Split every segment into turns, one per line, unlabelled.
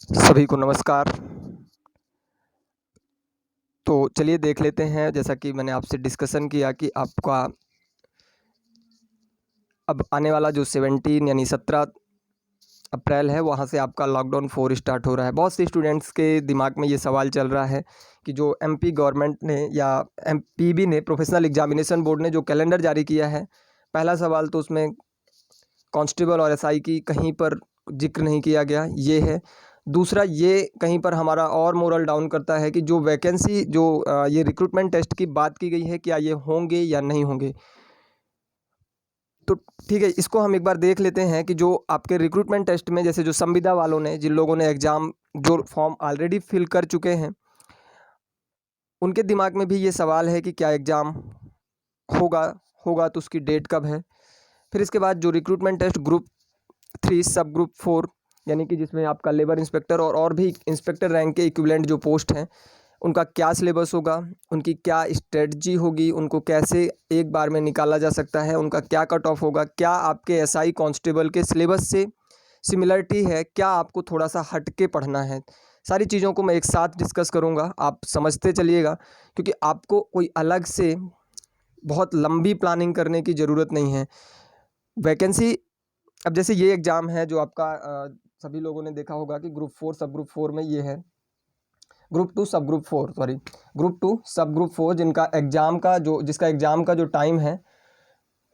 सभी को नमस्कार। तो चलिए देख लेते हैं, जैसा कि मैंने आपसे डिस्कशन किया कि आपका अब आने वाला जो 17 यानी 17 अप्रैल है, वहाँ से आपका लॉकडाउन 4 स्टार्ट हो रहा है। बहुत से स्टूडेंट्स के दिमाग में ये सवाल चल रहा है कि जो एमपी गवर्नमेंट ने या एमपीबी ने, प्रोफेशनल एग्जामिनेशन बोर्ड ने जो कैलेंडर जारी किया है, पहला सवाल तो उसमें कांस्टेबल और एसआई की कहीं पर जिक्र नहीं किया गया, ये है। दूसरा, ये कहीं पर हमारा और मोरल डाउन करता है कि जो वैकेंसी जो ये रिक्रूटमेंट टेस्ट की बात की गई है, क्या ये होंगे या नहीं होंगे। तो ठीक है, इसको हम एक बार देख लेते हैं कि जो आपके रिक्रूटमेंट टेस्ट में, जैसे जो संविदा वालों ने, जिन लोगों ने एग्ज़ाम जो फॉर्म ऑलरेडी फिल कर चुके हैं, उनके दिमाग में भी ये सवाल है कि क्या एग्ज़ाम होगा, होगा तो उसकी डेट कब है। फिर इसके बाद जो रिक्रूटमेंट टेस्ट ग्रुप 3 सब ग्रुप 4, यानी कि जिसमें आपका लेबर इंस्पेक्टर और भी इंस्पेक्टर रैंक के इक्विवेलेंट जो पोस्ट हैं, उनका क्या सिलेबस होगा, उनकी क्या स्ट्रेटजी होगी, उनको कैसे एक बार में निकाला जा सकता है, उनका क्या कट ऑफ होगा, क्या आपके एसआई कांस्टेबल के सिलेबस से सिमिलरिटी है, क्या आपको थोड़ा सा हट के पढ़ना है। सारी चीज़ों को मैं एक साथ डिस्कस करूँगा, आप समझते चलिएगा, क्योंकि आपको कोई अलग से बहुत लंबी प्लानिंग करने की ज़रूरत नहीं है। वैकेंसी, अब जैसे ये एग्ज़ाम है जो आपका सभी लोगों ने देखा होगा कि ग्रुप 4 सब ग्रुप 4 में ये है, ग्रुप 2 सब ग्रुप 4, सॉरी, ग्रुप 2 सब ग्रुप 4, जिसका एग्ज़ाम का जो टाइम है,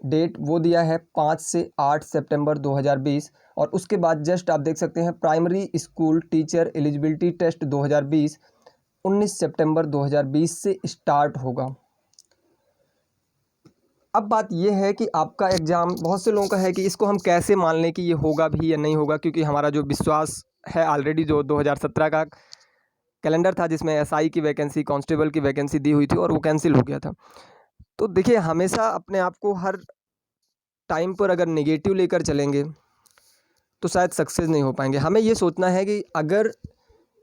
डेट वो दिया है 5 से 8 सितंबर 2020। और उसके बाद जस्ट आप देख सकते हैं, primary school teacher eligibility test 2020 19 सितंबर 2020 से स्टार्ट होगा। अब बात यह है कि आपका एग्ज़ाम, बहुत से लोगों का है कि इसको हम कैसे मान लें कि ये होगा भी या नहीं होगा, क्योंकि हमारा जो विश्वास है ऑलरेडी, जो 2017 का कैलेंडर था जिसमें एसआई की वैकेंसी, कांस्टेबल की वैकेंसी दी हुई थी और वो कैंसिल हो गया था। तो देखिए, हमेशा अपने आप को हर टाइम पर अगर नेगेटिव लेकर चलेंगे तो शायद सक्सेस नहीं हो पाएंगे। हमें ये सोचना है कि अगर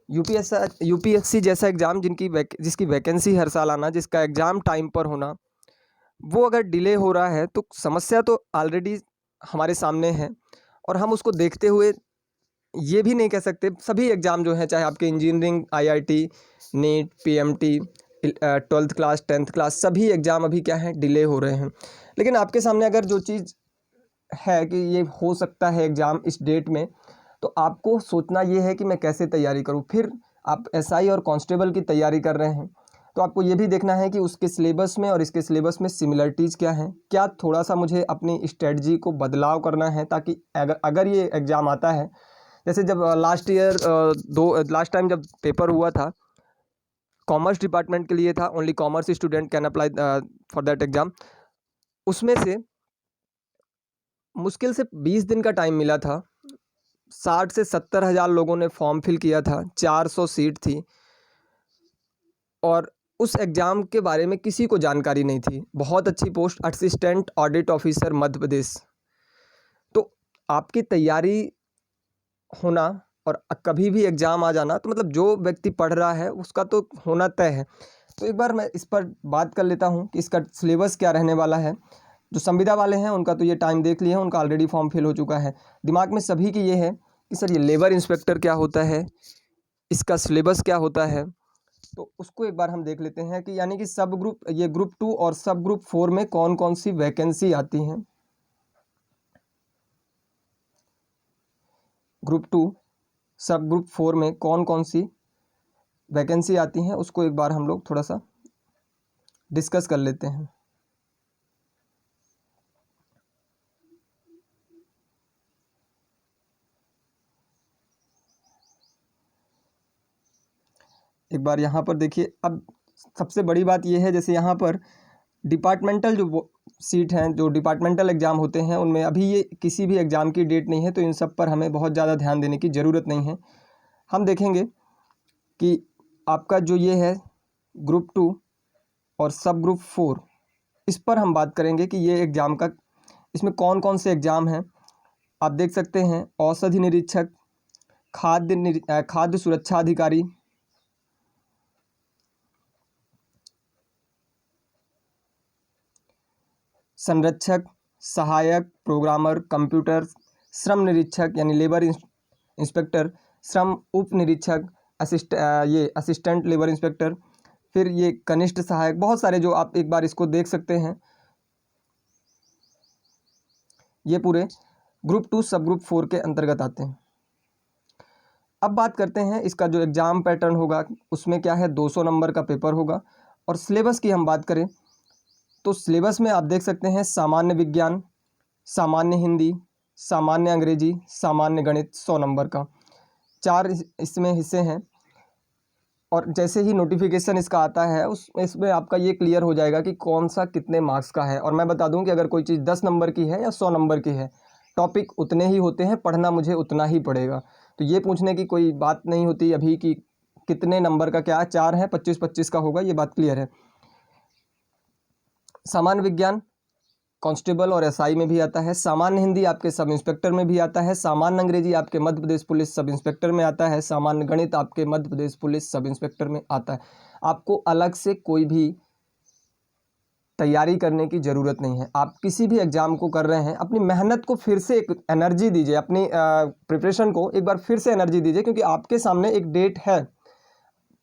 यूपीएससी जैसा एग्ज़ाम जिसकी वैकेंसी हर साल आना, जिसका एग्ज़ाम टाइम पर होना, वो अगर डिले हो रहा है तो समस्या तो ऑलरेडी हमारे सामने है। और हम उसको देखते हुए ये भी नहीं कह सकते, सभी एग्ज़ाम जो हैं, चाहे आपके engineering, IIT, NEET, PMT, 12th class, 10th class, सभी एग्ज़ाम अभी क्या हैं, डिले हो रहे हैं। लेकिन आपके सामने अगर जो चीज़ है कि ये हो सकता है एग्ज़ाम इस डेट में, तो आपको सोचना ये है कि मैं कैसे तैयारी करूँ। फिर आप एसआई और कांस्टेबल की तैयारी कर रहे हैं, तो आपको ये भी देखना है कि उसके सिलेबस में और इसके सिलेबस में सिमिलरिटीज़ क्या हैं, क्या थोड़ा सा मुझे अपनी स्ट्रेटजी को बदलाव करना है, ताकि अगर अगर ये एग्ज़ाम आता है, जैसे जब लास्ट टाइम जब पेपर हुआ था, कॉमर्स डिपार्टमेंट के लिए था, only commerce student can apply for that exam. उसमें से मुश्किल से 20 दिन का टाइम मिला था। 60 से 70 हज़ार लोगों ने फॉर्म फिल किया था, 400 सीट थी, और उस एग्ज़ाम के बारे में किसी को जानकारी नहीं थी। बहुत अच्छी post, assistant audit officer Madhya Pradesh. तो आपकी तैयारी होना और कभी भी एग्ज़ाम आ जाना, तो मतलब जो व्यक्ति पढ़ रहा है उसका तो होना तय है। तो एक बार मैं इस पर बात कर लेता हूँ कि इसका सिलेबस क्या रहने वाला है। जो संविदा वाले हैं उनका तो ये टाइम देख लिए हैं, उनका ऑलरेडी फॉर्म फिल हो चुका है। दिमाग में सभी की ये है कि सर, ये लेबर इंस्पेक्टर क्या होता है, इसका सिलेबस क्या होता है। तो उसको एक बार हम देख लेते हैं कि यानी कि ये ग्रुप 2 और सब ग्रुप 4 में कौन कौन सी वैकेंसी आती हैं। ग्रुप 2 सब ग्रुप 4 में कौन कौन सी वैकेंसी आती हैं, उसको एक बार हम लोग थोड़ा सा डिस्कस कर लेते हैं। एक बार यहाँ पर देखिए, अब सबसे बड़ी बात यह है, जैसे यहाँ पर डिपार्टमेंटल जो वो सीट हैं, जो डिपार्टमेंटल एग्ज़ाम होते हैं, उनमें अभी ये किसी भी एग्ज़ाम की डेट नहीं है, तो इन सब पर हमें बहुत ज़्यादा ध्यान देने की ज़रूरत नहीं है। हम देखेंगे कि आपका जो ये है ग्रुप 2 और सब ग्रुप 4, इस पर हम बात करेंगे कि ये एग्ज़ाम का, इसमें कौन कौन से एग्ज़ाम हैं। आप देख सकते हैं, औषधि निरीक्षक, खाद्य सुरक्षा अधिकारी, संरक्षक, सहायक प्रोग्रामर, कंप्यूटर, श्रम निरीक्षक यानी लेबर इंस्पेक्टर, श्रम उप निरीक्षक, ये असिस्टेंट लेबर इंस्पेक्टर, फिर ये कनिष्ठ सहायक, बहुत सारे जो आप एक बार इसको देख सकते हैं। ये पूरे ग्रुप 2 सब ग्रुप 4 के अंतर्गत आते हैं। अब बात करते हैं इसका जो एग्ज़ाम पैटर्न होगा, उसमें क्या है, 200 नंबर का पेपर होगा। और सिलेबस की हम बात करें तो सिलेबस में आप देख सकते हैं सामान्य विज्ञान, सामान्य हिंदी, सामान्य अंग्रेजी, सामान्य गणित, 100 नंबर का, 4 इसमें हिस्से हैं। और जैसे ही नोटिफिकेशन इसका आता है इसमें आपका ये क्लियर हो जाएगा कि कौन सा कितने मार्क्स का है। और मैं बता दूं कि अगर कोई चीज़ 10 नंबर की है या 100 नंबर की है, टॉपिक उतने ही होते हैं, पढ़ना मुझे उतना ही पड़ेगा। तो ये पूछने की कोई बात नहीं होती अभी कि कितने नंबर का क्या, 4 है, 25-25 का होगा, ये बात क्लियर है। सामान्य विज्ञान कांस्टेबल और एसआई में भी आता है, सामान्य हिंदी आपके सब इंस्पेक्टर में भी आता है, सामान्य अंग्रेजी आपके Madhya Pradesh police sub inspector में आता है, सामान्य गणित आपके Madhya Pradesh police sub inspector में आता है। आपको अलग से कोई भी तैयारी करने की ज़रूरत नहीं है। आप किसी भी एग्ज़ाम को कर रहे हैं, अपनी मेहनत को फिर से एक एनर्जी दीजिए, अपनी प्रिपरेशन को एक बार फिर से एनर्जी दीजिए, क्योंकि आपके सामने एक डेट है।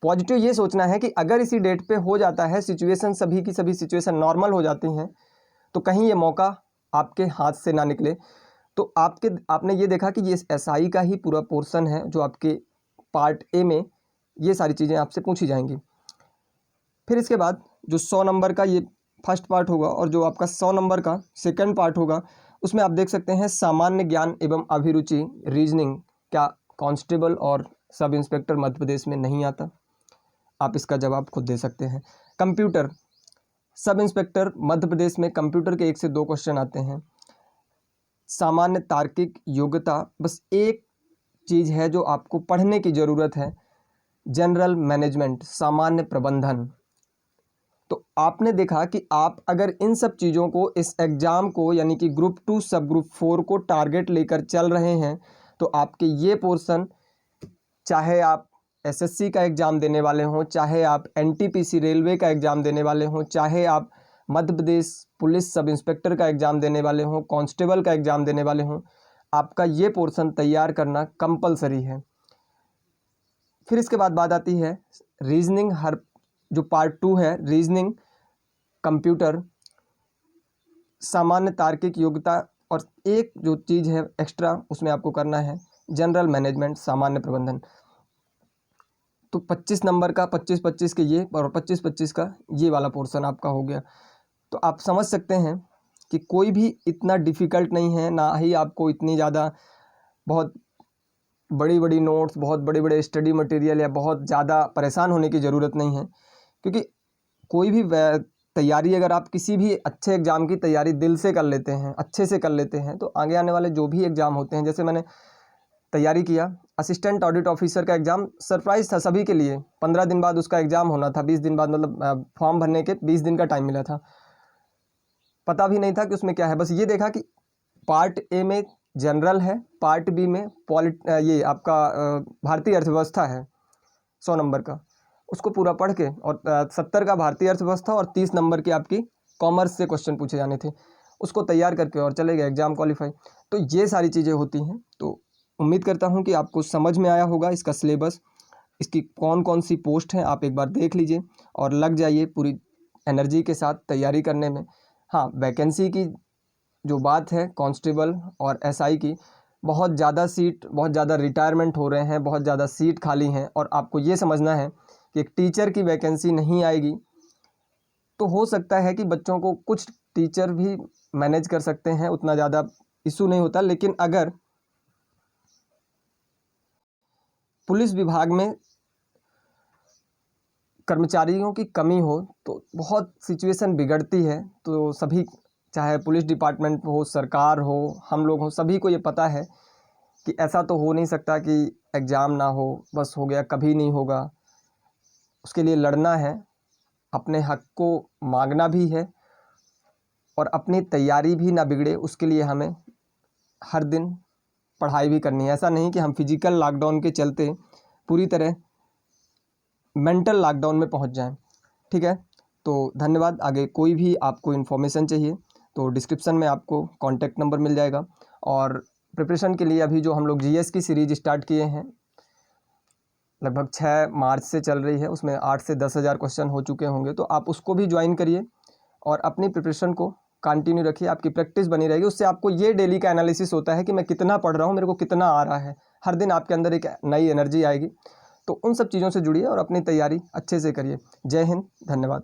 पॉजिटिव ये सोचना है कि अगर इसी डेट पे हो जाता है, सिचुएशन सभी की सभी सिचुएशन नॉर्मल हो जाती हैं, तो कहीं ये मौका आपके हाथ से ना निकले। तो आपने ये देखा कि ये एसआई का ही पूरा पोर्शन है जो आपके पार्ट ए में ये सारी चीज़ें आपसे पूछी जाएंगी। फिर इसके बाद जो 100 नंबर का ये फर्स्ट पार्ट होगा और जो आपका 100 नंबर का सेकंड पार्ट होगा, उसमें आप देख सकते हैं सामान्य ज्ञान एवं अभिरुचि, रीजनिंग, क्या कांस्टेबल और सब इंस्पेक्टर मध्य प्रदेश में नहीं आता? आप इसका जवाब खुद दे सकते हैं। Computer sub inspector Madhya Pradesh में कंप्यूटर के 1 से 2 क्वेश्चन आते हैं। सामान्य तार्किक योग्यता, बस एक चीज़ है जो आपको पढ़ने की ज़रूरत है, जनरल मैनेजमेंट, सामान्य प्रबंधन। तो आपने देखा कि आप अगर इन सब चीज़ों को, इस एग्ज़ाम को, यानी कि ग्रुप 2 सब ग्रुप 4 को टारगेट लेकर चल रहे हैं, तो आपके ये पोर्शन, चाहे आप एसएससी का एग्ज़ाम देने वाले हों, चाहे आप एनटीपीसी रेलवे का एग्ज़ाम देने वाले हों, चाहे आप Madhya Pradesh police sub inspector का एग्ज़ाम देने वाले हों, कांस्टेबल का एग्ज़ाम देने वाले हों, आपका ये पोर्शन तैयार करना कंपलसरी है। फिर इसके बाद बात आती है रीजनिंग, हर जो पार्ट 2 है, रीजनिंग, कंप्यूटर, सामान्य तार्किक योग्यता, और एक जो चीज़ है एक्स्ट्रा उसमें आपको करना है जनरल मैनेजमेंट, सामान्य प्रबंधन। तो 25 नंबर का 25-25 के ये और 25-25 का ये वाला पोर्शन आपका हो गया। तो आप समझ सकते हैं कि कोई भी इतना डिफ़िकल्ट नहीं है, ना ही आपको इतनी ज़्यादा बहुत बड़ी बड़ी नोट्स, बहुत बड़े बड़े स्टडी मटेरियल या बहुत ज़्यादा परेशान होने की ज़रूरत नहीं है। क्योंकि कोई भी तैयारी, अगर आप किसी भी अच्छे एग्ज़ाम की तैयारी दिल से कर लेते हैं, अच्छे से कर लेते हैं, तो आगे आने वाले जो भी एग्ज़ाम होते हैं, जैसे मैंने तैयारी किया असिस्टेंट ऑडिट ऑफिसर का एग्ज़ाम, सरप्राइज़ था सभी के लिए। 15 दिन बाद उसका एग्ज़ाम होना था, 20 दिन बाद, मतलब फॉर्म भरने के 20 दिन का टाइम मिला था। पता भी नहीं था कि उसमें क्या है, बस ये देखा कि पार्ट ए में जनरल है, पार्ट बी में ये आपका भारतीय अर्थव्यवस्था है 100 नंबर का, उसको पूरा पढ़ के, और 70 का भारतीय अर्थव्यवस्था और 30 नंबर की आपकी कॉमर्स से क्वेश्चन पूछे जाने थे, उसको तैयार करके और चले गए एग्ज़ाम क्वालिफाई। तो ये सारी चीज़ें होती हैं। तो उम्मीद करता हूँ कि आपको समझ में आया होगा इसका सिलेबस, इसकी कौन कौन सी पोस्ट हैं, आप एक बार देख लीजिए और लग जाइए पूरी एनर्जी के साथ तैयारी करने में। हाँ, वैकेंसी की जो बात है कांस्टेबल और एसआई की, बहुत ज़्यादा सीट, बहुत ज़्यादा रिटायरमेंट हो रहे हैं, बहुत ज़्यादा सीट खाली हैं, और आपको ये समझना है कि एक टीचर की वैकेंसी नहीं आएगी तो हो सकता है कि बच्चों को कुछ टीचर भी मैनेज कर सकते हैं, उतना ज़्यादा इशू नहीं होता। लेकिन अगर पुलिस विभाग में कर्मचारियों की कमी हो तो बहुत सिचुएशन बिगड़ती है। तो सभी, चाहे पुलिस डिपार्टमेंट हो, सरकार हो, हम लोग हो, सभी को ये पता है कि ऐसा तो हो नहीं सकता कि एग्ज़ाम ना हो, बस हो गया, कभी नहीं होगा। उसके लिए लड़ना है, अपने हक को मांगना भी है, और अपनी तैयारी भी ना बिगड़े उसके लिए हमें हर दिन पढ़ाई भी करनी है। ऐसा नहीं कि हम फिजिकल लॉकडाउन के चलते पूरी तरह मेंटल लॉकडाउन में पहुंच जाएं। ठीक है, तो धन्यवाद। आगे कोई भी आपको इन्फॉर्मेशन चाहिए तो डिस्क्रिप्शन में आपको कॉन्टैक्ट नंबर मिल जाएगा। और प्रिपरेशन के लिए अभी जो हम लोग जीएस की सीरीज़ स्टार्ट किए हैं, लगभग 6 मार्च से चल रही है, उसमें 8 से 10,000 क्वेश्चन हो चुके होंगे, तो आप उसको भी ज्वाइन करिए और अपनी प्रिपरेशन को कंटिन्यू रखिए, आपकी प्रैक्टिस बनी रहेगी। उससे आपको ये डेली का एनालिसिस होता है कि मैं कितना पढ़ रहा हूँ, मेरे को कितना आ रहा है। हर दिन आपके अंदर एक नई एनर्जी आएगी। तो उन सब चीज़ों से जुड़िए और अपनी तैयारी अच्छे से करिए। जय हिंद, धन्यवाद।